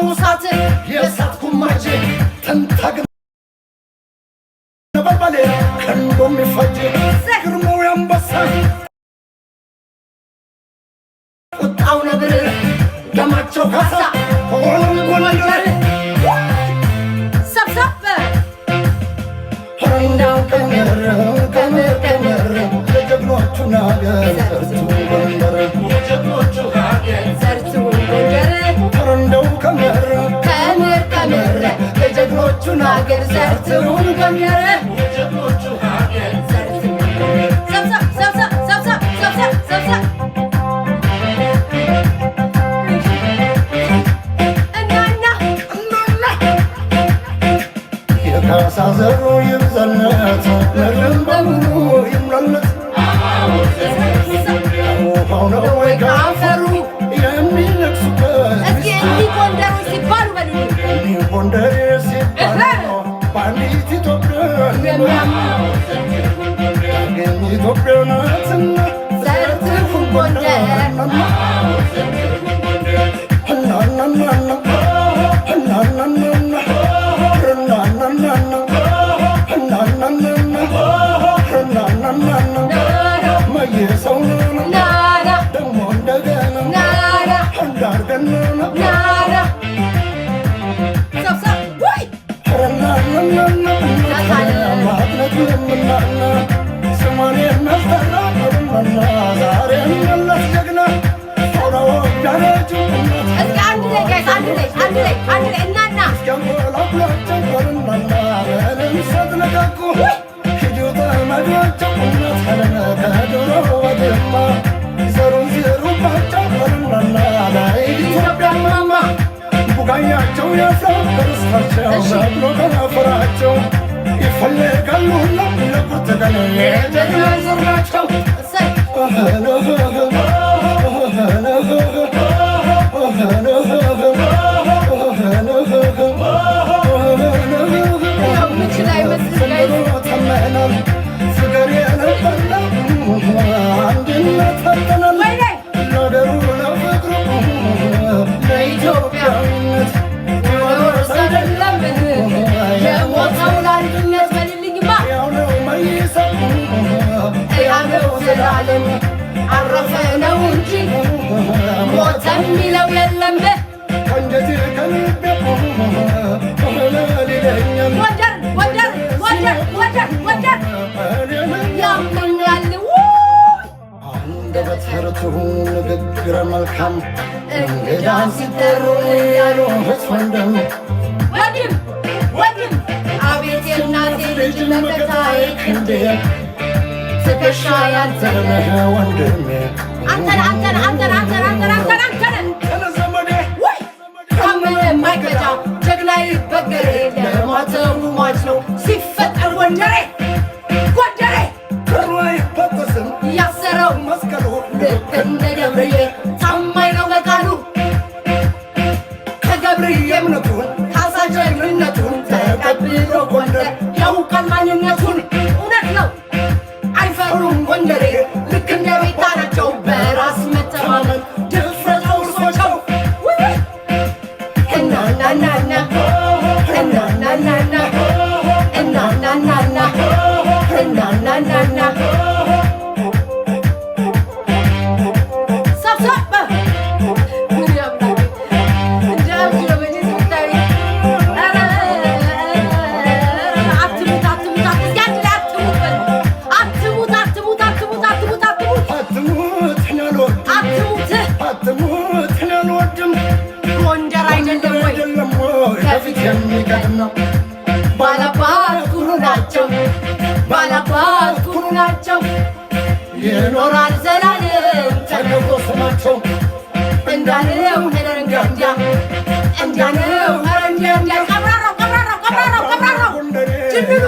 እሳት የእሳት ኩማጅ ተንታግ ነበልባሌ ከንዶ የሚፈጅ ግርማው ያንበሳ ቁጣው ነብር ደማቸው ካሳ ሆኖም ጎንደር ሰብሰብ እንዳው ቀመር ቀመር ቀመር ለጀግኖቹ ናገር ዘርቱ ጎንደር ለጀግኖቹ ናገር ዘርቱ ጎንደር እንደው ቀመር ቀመር ቀመር ለጀግኖቹ ናገር ዘርቱ ጎንደር ለጀግኖቹ ናገር ዘርቱ ሰብሰብ ሰብሰብ ሰብሰብ ሰብሰብ ሰብሰብ ሳዘሩ ይብዛለት ምድርን በሙሉ ይሙላለት ውሃው ነው ወይ ካፈሩ የሚለቅሱበት እስኪ እንዲህ ጎንደሮች ሲባሉ በሉ እንዲህ ጎንደሬ ሲባሉ በአንዲት ኢትዮጵያ ግን ኢትዮጵያ ናትና ዘርትሁን ጎንደር ቡቃያቸው ያፍራቸው በብሎ ከናፈራቸው ይፈለጋሉና ለቁርጥ ቀን የጀግና ዘር ናቸው ፍቅር የነበርና አንድነት ፈተናል ለደሩ ለፍቅሩ ለኢትዮጵያዊነት ወሮስ አይደለም የሞተው ለአንድነት በልልኝማ ያው ነው መይሰው ያው ነው ዘላለም አረፈ ነው እንጂ ሞተ የሚለው የለም ከንጀቴ ከልቤ ሊለኛል ወደር ወደር ወደር ወደር ወደር ያመኛል አንደበት ርቱ ንግግር መልካም እንግዳን ሲጠሩ ያሉ ህት ወንድም ወንድም ወንድም አቤት የእናቴ ልጅ መከታዬ ክንዴ ትከሻ ያልተነህ ወንድሜ አንተን አንተን አንተን አንተን አንተን አንተን አንተን ከነዘመዴ ወይ ካመነ የማይቀጫ ጀግና ይበገሬ ለማተው ሟች ነው ሲፈጠር ወንደሬ ጎንደሬ ክሩ አይበጠስም ያሰረው መስቀሉ ልክ እንደ ገብርዬ ታማኝ ነው በቃሉ ከገብርዬ እምነቱን ካሳ ጀግንነቱን ተቀብሎ ጎንደር ያውቃል ማንነቱን እውነት ነው አይፈሩም ጎንደሬ ልክ እንደ ቤታ ናቸው በራስ መተማመን ድፍረት አውርሷቸው እናናናና እናናናና እናናናና እናናናና ሰብሰብ ምን ያምራል እንዳው ለበኔ ስታይ አትሙት አትሙት አትሙት አትሙት አትሙት አትሙት አትሙት አትሙት አትሙት አልወድም ጎንደር አይደለም ወይ ከፊት የሚቀድም ነው ባላባት ኩሩ ናቸው ባላባት ኩሩ ናቸው ይኖራል ዘላለም ተደርጎ ስማቸው እንዳለው ነረንጋንዳ እንዳለው ነረንጋንዳ ቀብራራው ቀብራራው ቀብራራው ቀብራራው ጅንኑ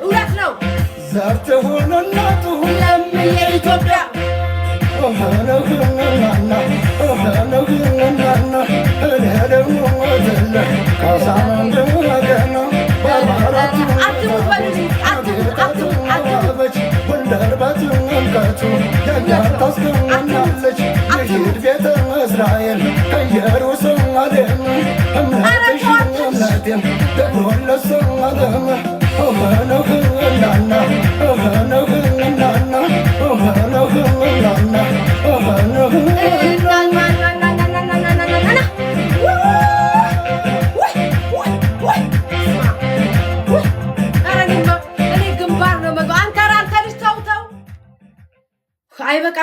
እውነት ነው ዘርተ ሆነ እናቱ ለምየ ኢትዮጵያ ኦሃነውናና ኦሃነውናና ለደሙ ወደለ ካሳማን ደረገና ባባራቱ አትሙት በልጂ አትሙት አትሙት አትሙት ጎንደር ባትንቀቱ ያንታስከናለች ይሄድ ቤተ እስራኤል ከኢየሩሳሌም አንጀቴን ደጎለሰማገም ኦሆነህናና ኦሆነህናና ኦሆነህናና ኦሆነህናና አይበቃ